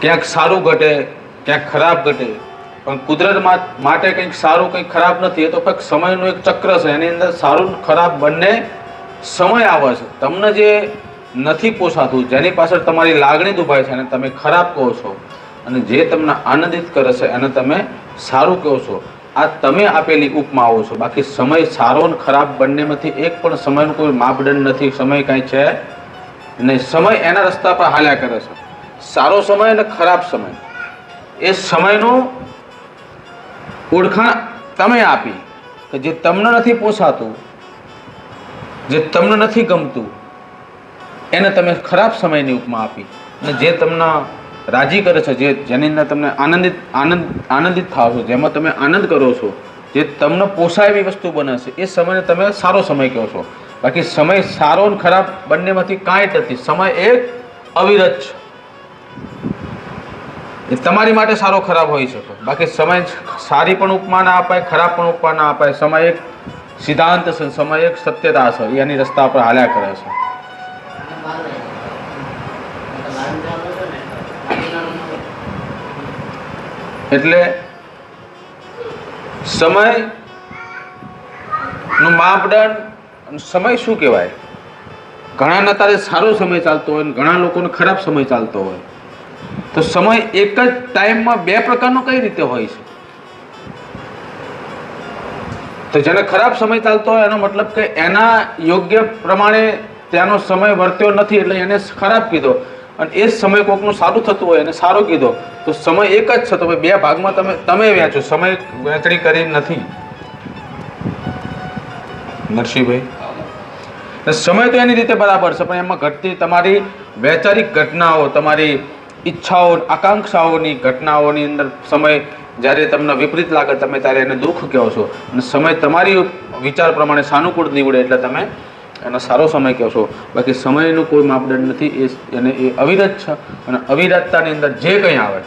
ક્યાંક સારું ઘટે, ક્યાંક ખરાબ ઘટે, પણ કુદરત માટે કંઈક સારું કંઈક ખરાબ નથી. એ તો ફક્ત સમયનું એક ચક્ર છે. એની અંદર સારું ખરાબ બંને સમય આવે છે. તમને જે નથી પોસાતું, જેની પાછળ તમારી લાગણી દુભાય છે, એને તમે ખરાબ કહો છો, અને જે તમને આનંદિત કરે છે એને તમે સારું કહો છો. આ તમે આપેલી ઉપમાઓ છો. બાકી સમય સારો અને ખરાબ બંનેમાંથી એક પણ સમયનું કોઈ માપદંડ નથી. સમય કાંઈ છે નહીં. સમય એના રસ્તા પર હાલ્યા કરે છે. સારો સમય અને ખરાબ સમય, એ સમયનું ઓળખાણ તમે આપી કે જે તમને નથી પોસાતું, જે તમને નથી ગમતું, એને તમે ખરાબ સમયની ઉપમા આપી. અને જે તમને રાજી કરે છે, જેની અંદર તમને આનંદિત થાવ છો, જેમાં તમે આનંદ કરો છો, જે તમને પોસાય એવી વસ્તુ બને છે, એ સમયને તમે સારો સમય કહો છો. બાકી સમય સારો અને ખરાબ બંનેમાંથી કાંઈ જ નથી. સમય એક અવિરત છે. એ તમારી માટે સારો ખરાબ હોઈ શકે. બાકી સમય સારી પણ ઉપમા ના અપાય, ખરાબ પણ ઉપમા ના અપાય. સમય એક સિદ્ધાંત છે, સમય એક સત્યતા છે. એની રસ્તા પર હાલ્યા કરે છે. એટલે સમય નું માપદંડ, સમય શું કહેવાય? ઘણા અત્યારે સારો સમય ચાલતો હોય, ઘણા લોકોને ખરાબ સમય ચાલતો હોય. તો સમય એક જ ટાઈમમાં બે પ્રકારનો કઈ રીતે હોય છે? તો જેને ખરાબ સમય ચાલતો હોય એનો મતલબ કે એના યોગ્ય પ્રમાણે ત્યાંનો સમય વર્ત્યો નથી, એટલે એને ખરાબ કીધો. અને એ જ સમય કોકનું સારું થતું હોય એને સારો કીધો. તો સમય એક જ છે. તો બે ભાગમાં તમે વહેંચો. સમય વહેંચણી કરી નથી, નરસિંહભાઈ. સમય તો એની રીતે બરાબર છે, પણ એમાં ઘટતી તમારી વૈચારિક ઘટનાઓ, તમારી ઈચ્છાઓ, આકાંક્ષાઓની ઘટનાઓની અંદર સમય જ્યારે તમને વિપરીત લાગે, તમે ત્યારે એને દુઃખ કહો છો. અને સમય તમારી વિચાર પ્રમાણે સાનુકૂળ નીવડે એટલે તમે એનો સારો સમય કહો છો. બાકી સમયનું કોઈ માપદંડ નથી. એ અવિરત છે. અને અવિરતતાની અંદર જે કંઈ આવે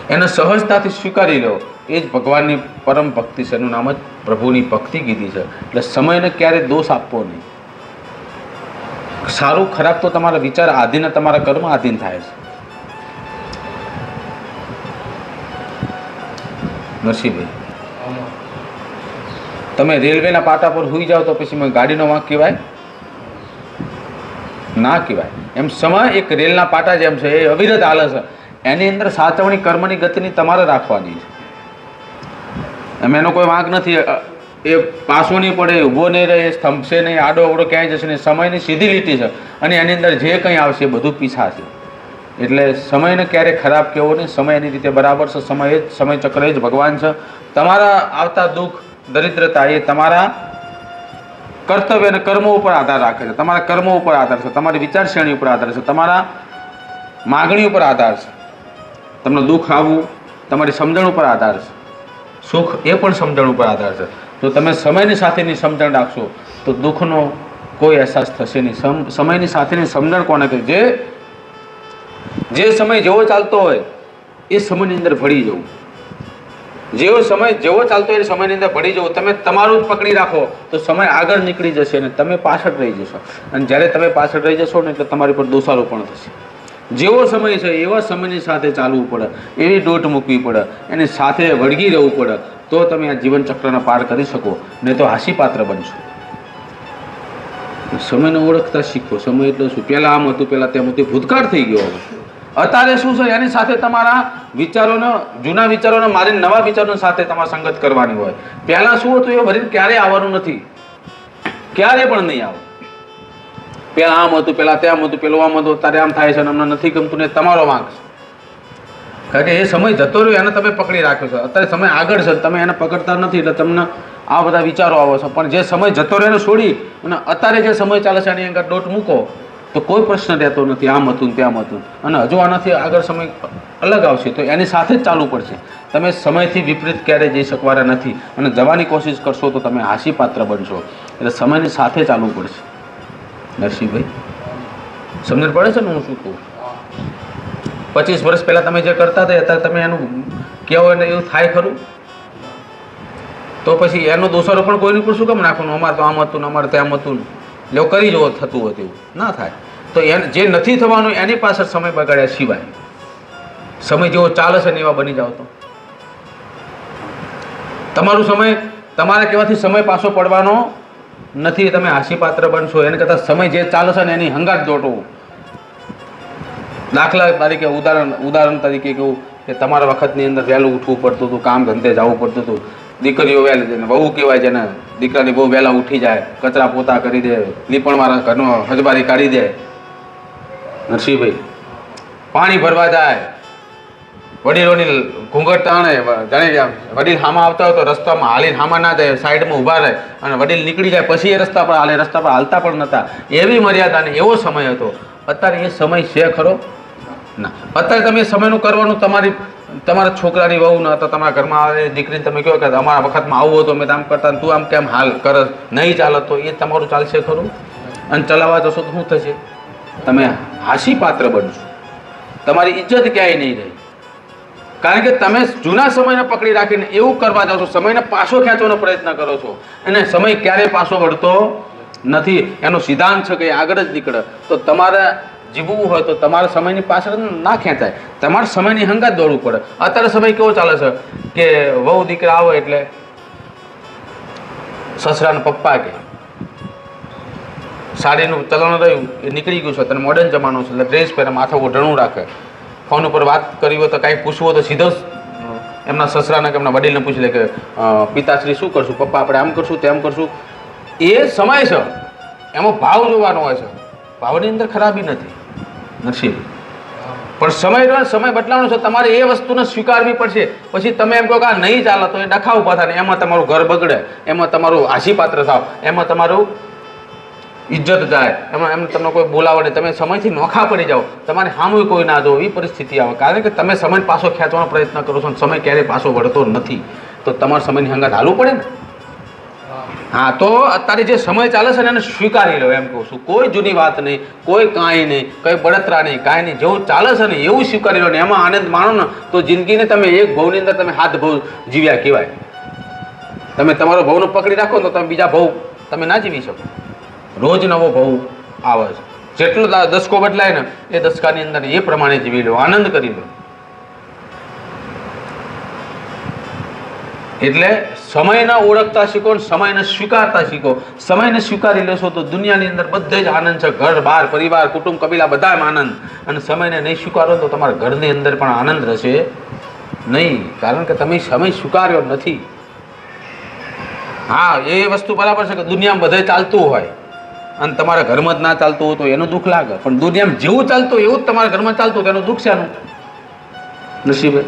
એને સહજતાથી સ્વીકારી લો. એ જ ભગવાનની પરમ ભક્તિ છે. એનું નામ જ પ્રભુની ભક્તિ કીધી છે. એટલે સમયને ક્યારેય દોષ આપવો નહીં. સારું ખરાબ તો તમારા વિચાર આધીન, તમારા કર્મ આધીન થાય છે. નરસિંહભાઈ, તમે રેલવેના પાટા પર હુઈ જાઓ તો પછી ગાડીનો વાંક કહેવાય? ના કહેવાય. એમ સમય એક રેલના પાટા જેમ છે, એ અવિરત હાલે છે. એની અંદર સાચવણી કર્મની ગતિની તમારે રાખવાની છે. એમ એનો કોઈ વાંક નથી. એ પાછો નહીં પડે, ઊભો નહીં રહે, થંભશે નહીં, આડો અવડો ક્યાંય જશે નહીં. સમયની સીધી લીટી છે અને એની અંદર જે કંઈ આવશે એ બધું પીછા છે. એટલે સમયને ક્યારેય ખરાબ કહેવો નહીં. સમય એની રીતે બરાબર છે. સમય એ જ, સમય ચક્ર એ જ ભગવાન છે. તમારા આવતા દુઃખ, દરિદ્રતા એ તમારા કર્તવ્ય અને કર્મો ઉપર આધાર રાખે છે. તમારા કર્મો ઉપર આધાર છે, તમારી વિચારસરણી ઉપર આધાર છે, તમારા માગણી ઉપર આધાર છે. તમને દુઃખ આવવું તમારી સમજણ ઉપર આધાર છે, સુખ એ પણ સમજણ ઉપર આધાર છે. જો તમે સમયની સાથેની સમજણ રાખશો તો દુઃખનો કોઈ અહેસાસ થશે નહીં. સમયની સાથેની સમજણ કોને કહે? જે સમય જેવો ચાલતો હોય એ સમયની અંદર ભળી જવું. જેવો સમય જેવો ચાલતો હોય એ સમયની અંદર ભળી જવું. તમે તમારું જ પકડી રાખો તો સમય આગળ નીકળી જશે અને તમે પાછળ રહી જશો. અને જ્યારે તમે પાછળ રહી જશો ને એટલે તમારી પર દોષારોપણ થશે. જેવો સમય છે એવા સમયની સાથે ચાલવું પડે, એવી દોટ મૂકવી પડે, એની સાથે વળગી રહેવું પડે, તો તમે આ જીવન ચક્રને પાર કરી શકો. નહીં તો હાસ્યપાત્ર બનશો. સમયને ઓળખતા શીખો. સમય એટલે શું? પહેલાં આમ હતું, પહેલાં તેમ હતું, ભૂતકાળ થઈ ગયો. અત્યારે શું છે એની સાથે તમારા વિચારોનો, જૂના વિચારોને મારી નવા વિચારો સાથે તમારે સંગત કરવાની હોય. પહેલાં શું હતું એ ભરીને ક્યારેય આવવાનું નથી, ક્યારે પણ નહીં આવે. પહેલાં આમ હતું, પહેલાં તેમ હતું, પેલું આમ હતું, અત્યારે આમ થાય છે અને અમને નથી ગમતું ને તમારો વાંક છે. કારણ કે એ સમય જતો રહ્યો એને તમે પકડી રાખ્યો છે. અત્યારે સમય આગળ છે, તમે એને પકડતા નથી એટલે તમને આ બધા વિચારો આવે છે. પણ જે સમય જતો રહ્યો એને છોડી અને અત્યારે જે સમય ચાલે છે એની અંદર દોટ મૂકો તો કોઈ પ્રશ્ન રહેતો નથી. આમ હતું ને તેમ હતું, અને હજુ આનાથી આગળ સમય અલગ આવશે તો એની સાથે જ ચાલવું પડશે. તમે સમયથી વિપરીત ક્યારેય જઈ શકવાના નથી, અને જવાની કોશિશ કરશો તો તમે હાસ્યપાત્ર બનશો. એટલે સમયની સાથે ચાલવું પડશે. નરસિંહભાઈ, સમજણ પડે છે ને હું શું કહું? 25 વર્ષ પહેલાં તમે જે કરતા હતા અત્યારે તમે એનું કહેવો ને એવું થાય ખરું? તો પછી એનો દોષારો પણ કોઈની પર શું કામ નાખવાનું? અમારે તો આમ હતું ને અમારે તેમ હતું ને એટલે કરી જવો થતું હોય તેવું ના થાય. તો એને જે નથી થવાનું એની પાછળ સમય બગાડ્યા સિવાય સમય જેવો ચાલે છે ને એવા બની જાઓ તો તમારું સમય તમારા કહેવાથી સમય પાછો પડવાનો નથી. તમે હાસ્યપાત્ર બનશો એને કરતાં સમય જે ચાલે છે ને એની હંગાત દોટવું. દાખલા તરીકે ઉદાહરણ તરીકે કહું કે તમારા વખતની અંદર વહેલું ઉઠવું પડતું હતું, કામ ધંધે જવું પડતું હતું. દીકરીઓ વહેલી વહુ કહેવાય છે ને, દીકરાની બહુ વહેલા ઉઠી જાય, કચરા પોતા કરી દે, લીપણવાળા ઘરનો હજબારી કાઢી દે. નરસિંહભાઈ પાણી ભરવા જાય, વડીલોની ઘૂંઘટ તાણે, જાણે વડીલ હામાં આવતા હોય તો રસ્તામાં હાલીને હામાં ના જાય, સાઈડમાં ઊભા રહે અને વડીલ નીકળી જાય પછી એ રસ્તા પર હાલે. રસ્તા પર હાલતા પણ નહોતા. એવી મર્યાદા ને એવો સમય હતો. અત્યારે એ સમય છે ખરો ના. અત્યારે તમે સમયનું કરવાનું તમારા છોકરાની વહુ ન તો તમારા ઘરમાં આવે દીકરીને તમે કહો કે અમારા વખતમાં આવું હતું, અમે આમ કરતા, તું આમ કેમ હાલ કરસ, નહીં ચાલે તો એ તમારું ચાલશે ખરું? અને ચલાવવા જશો તો શું થશે? તમે હાસી પાત્ર બનશો, તમારી ઇજ્જત ક્યાંય નહીં રહી. કારણ કે તમે જૂના સમયને પકડી રાખીને એવું કરવા જાઓ છો, સમયને પાછો ખેંચવાનો પ્રયત્ન કરો છો અને સમય ક્યારેય પાછો વળતો નથી. એનો સિદ્ધાંત છે કે આગળ જ નીકળે. તો તમારે જીવવું હોય તો તમારા સમયની પાછળ ના ખેંચાય, તમારે સમયની હંગાત દોડવું પડે. અત્યારે સમય કેવો ચાલે છે કે વહુ દીકરા આવે એટલે સસરાના પપ્પા કે સાડીનું ચલણ રહ્યું એ નીકળી ગયું છે. અત્યારે મોડર્ન જમાનો છે એટલે ડ્રેસ પહેરે, માથા ઓઢણું રાખે. ફોન ઉપર વાત કરવી હોય તો કાંઈ પૂછવું હોય તો સીધો એમના સસરાને કે એમના વડીલને પૂછી લે કે પિતાશ્રી શું કરશું, પપ્પા આપણે આમ કરશું તેમ કરશું. એ સમય છે, એમાં ભાવ જોવાનો હોય છે. ભાવની અંદર ખરાબી નથી નરસિંહ, પણ સમય બદલાવાનો છે. તમારે એ વસ્તુને સ્વીકારવી પડશે. પછી તમે એમ કહો કે આ નહીં ચાલે તો એ ડખા ઉભા થાય ને એમાં તમારું ઘર બગડે, એમાં તમારું હાસ્યપાત્ર થાવ, એમાં તમારું ઇજ્જત જાય, એમાં એમ તમને કોઈ બોલાવે નહીં, તમે સમયથી નોખા પડી જાઓ, તમારે સામું કોઈ ના જો એવી પરિસ્થિતિ આવે. કારણ કે તમે સમય પાછો ખેંચવાનો પ્રયત્ન કરો છો અને સમય ક્યારેય પાછો વળતો નથી. તો તમારે સમયની હંગાત હાલવું પડે ને. હા, તો અત્યારે જે સમય ચાલે છે ને એને સ્વીકારી લો એમ કહું છું. કોઈ જૂની વાત નહીં, કોઈ કાંઈ નહીં, કંઈ બળતરા નહીં, કાંઈ નહીં. જેવું ચાલે છે ને એવું સ્વીકારી લો ને એમાં આનંદ માણો ને તો જિંદગીને તમે એક ભવની અંદર તમે 7 ભવ જીવ્યા કહેવાય. તમે તમારો ભવનો પકડી રાખો તો તમે બીજા ભવ તમે ના જીવી શકો. રોજ નવો ભવ આવે છે. જેટલો દસકો બદલાય ને એ દસકાની અંદર એ પ્રમાણે જીવી લો, આનંદ કરી લો. એટલે સમયને ઓળખતા શીખો, સમયને સ્વીકારતા શીખો. સમયને સ્વીકારી લેશો તો દુનિયાની અંદર બધે જ આનંદ છે. ઘર બહાર પરિવાર કુટુંબ કબીલા બધામાં આનંદ. અને સમયને નહીં સ્વીકારો તો તમારા ઘરની અંદર પણ આનંદ રહેશે નહીં. કારણ કે તમે સમય સ્વીકાર્યો નથી. હા, એ વસ્તુ બરાબર છે કે દુનિયામાં બધે ચાલતું હોય અને તમારા ઘરમાં જ ના ચાલતું હોય તો એનું દુઃખ લાગે. પણ દુનિયામાં જેવું ચાલતું હોય એવું જ તમારા ઘરમાં ચાલતું હોય એનું દુઃખ છે. નસીબે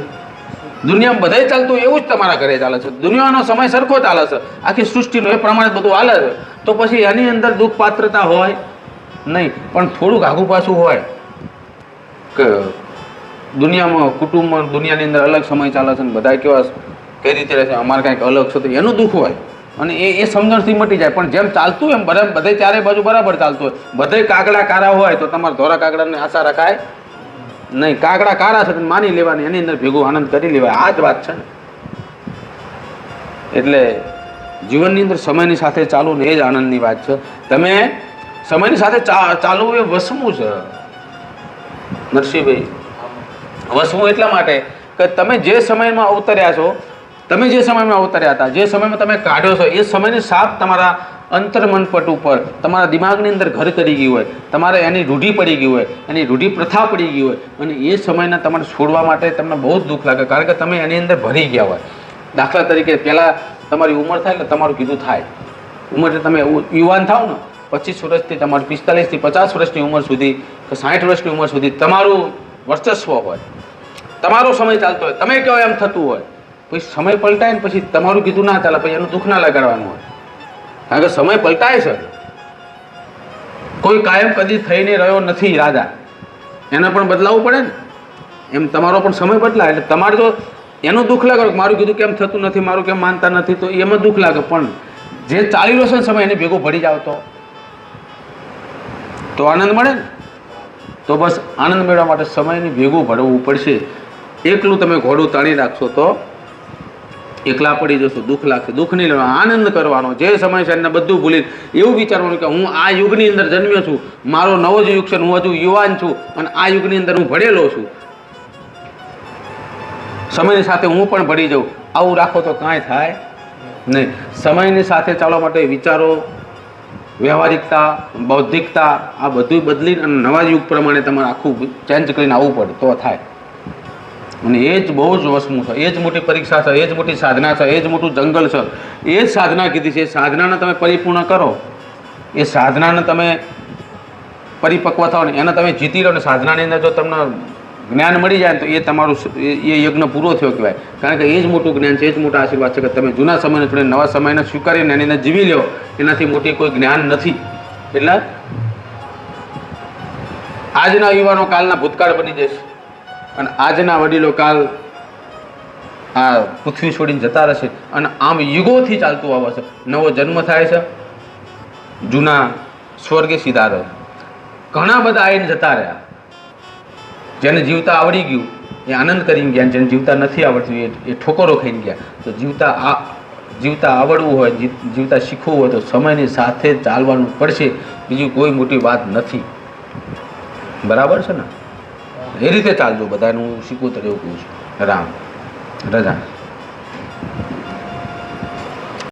દુનિયામાં બધે ચાલતું એવું જ તમારા ઘરે ચાલે છે. દુનિયાનો સમય સરખો ચાલે છે, આખી સૃષ્ટિનો એ પ્રમાણે બધું હાલે છે. તો પછી એની અંદર દુઃખ પાત્રતા હોય નહીં, પણ થોડુંક આઘું પાછું હોય કે દુનિયામાં કુટુંબમાં દુનિયાની અંદર અલગ સમય ચાલે છે ને બધા કેવા કઈ રીતે રહે છે, અમારે કાંઈક અલગ છે તો એનું દુઃખ હોય અને એ સમજણથી મટી જાય. પણ જેમ ચાલતું એમ બધે ચારે બાજુ બરાબર ચાલતું હોય, બધે કાગડા કારા હોય તો તમારે ધોરા કાગડાને આશા રખાય નહીં. કાગડા કારા છે માની લેવાની, એની અંદર ભેગું આનંદ કરી લેવાય. આ જ વાત છે ને. એટલે જીવનની અંદર સમયની સાથે ચાલવું ને એ જ આનંદની વાત છે. તમે સમયની સાથે ચાલવું એ વસવું છે નરસિંહભાઈ. વસવું એટલા માટે કે તમે જે સમયમાં અવતર્યા છો, તમે જે સમયમાં અવતર્યા હતા, જે સમયમાં તમે કાઢ્યો છો, એ સમયની સાપ તમારા અંતર્મનપટ ઉપર તમારા દિમાગની અંદર ઘર કરી ગયું હોય, તમારે એની રૂઢિ પડી ગઈ હોય, એની રૂઢિ પ્રથા પડી ગઈ હોય અને એ સમયને તમારે છોડવા માટે તમને બહુ જ દુઃખ લાગે. કારણ કે તમે એની અંદર ભરી ગયા હોય. દાખલા તરીકે પહેલાં તમારી ઉંમર થાય એટલે તમારું કીધું થાય. ઉંમર તમે યુવાન થાવ ને 25 વર્ષથી તમારું 45 થી 50 વર્ષની ઉંમર સુધી કે 60 વર્ષની ઉંમર સુધી તમારું વર્ચસ્વ હોય, તમારો સમય ચાલતો હોય, તમે કહો એમ થતું હોય. પછી સમય પલટાય ને પછી તમારું કીધું ના ચાલે, પછી એનું દુઃખ ના લગાડવાનું હોય. કારણ કે સમય પલટાય છે. કોઈ કાયમ કદી થઈને રહ્યો નથી રાજા, એને પણ બદલાવવું પડે ને. એમ તમારો પણ સમય બદલાય એટલે તમારે જો એનું દુઃખ લાગે મારું કીધું કેમ થતું નથી, મારું કેમ માનતા નથી, તો એમાં દુઃખ લાગે. પણ જે ચાલી રહ્યો છે ને સમય એને ભેગો ભળી જાવ તો આનંદ મળે ને. તો બસ આનંદ મેળવવા માટે સમયને ભેગું ભરવું પડશે. એકલું તમે ઘોડું તાણી રાખશો તો એકલા પડી જશો, દુઃખ લાગશે. દુઃખ નહીં લેવાનો, આનંદ કરવાનો. જે સમય છે એને બધું ભૂલી એવું વિચારવાનું કે હું આ યુગની અંદર જન્મ્યો છું, મારો નવો જ યુગ છે, હું હજુ યુવાન છું અને આ યુગની અંદર હું ભણેલો છું. સમયની સાથે હું પણ ભળી જાઉં, આવું રાખો તો કાંઈ થાય નહીં. સમયની સાથે ચાલવા માટે વિચારો, વ્યવહારિકતા, બૌદ્ધિકતા આ બધું બદલીને અને નવા યુગ પ્રમાણે તમારે આખું ચેન્જ કરીને આવવું પડે તો થાય. અને એ જ બહુ જ વસ્તુ છે, એ જ મોટી પરીક્ષા છે, એ જ મોટી સાધના છે, એ જ મોટું જંગલ છે. એ જ સાધના કીધી છે. એ સાધનાને તમે પરિપૂર્ણ કરો, એ સાધનાને તમે પરિપક્વ થાઓ ને એને તમે જીતી લો ને સાધનાની અંદર જો તમને જ્ઞાન મળી જાય ને તો એ તમારું એ યજ્ઞ પૂરો થયો કહેવાય. કારણ કે એ જ મોટું જ્ઞાન છે, એ જ મોટા આશીર્વાદ છે કે તમે જૂના સમયને છોડીને નવા સમયને સ્વીકારીને એની અંદર જીવી લો. એનાથી મોટી કોઈ જ્ઞાન નથી. એટલે આજના યુવાનો કાલના ભૂતકાળ બની જશે અને આજના વડીલો કાલ આ પૃથ્વી છોડીને જતા રહેશે. અને આમ યુગોથી ચાલતું આવે છે. નવો જન્મ થાય છે, જૂના સ્વર્ગે સીધા રહે. ઘણા બધા આવીને જતા રહ્યા. જેને જીવતા આવડી ગયું એ આનંદ કરીને ગયા, જેને જીવતા નથી આવડતું એ ઠોકરો ખાઈને ગયા. તો જીવતા આવડવું હોય, જીવતા શીખવું હોય તો સમયની સાથે ચાલવાનું પડશે. બીજી કોઈ મોટી વાત નથી. બરાબર છે ને? એ રીતે ચાલજો બધાનું. હું શીખવું તો એવું કહું છું. રામ રજા.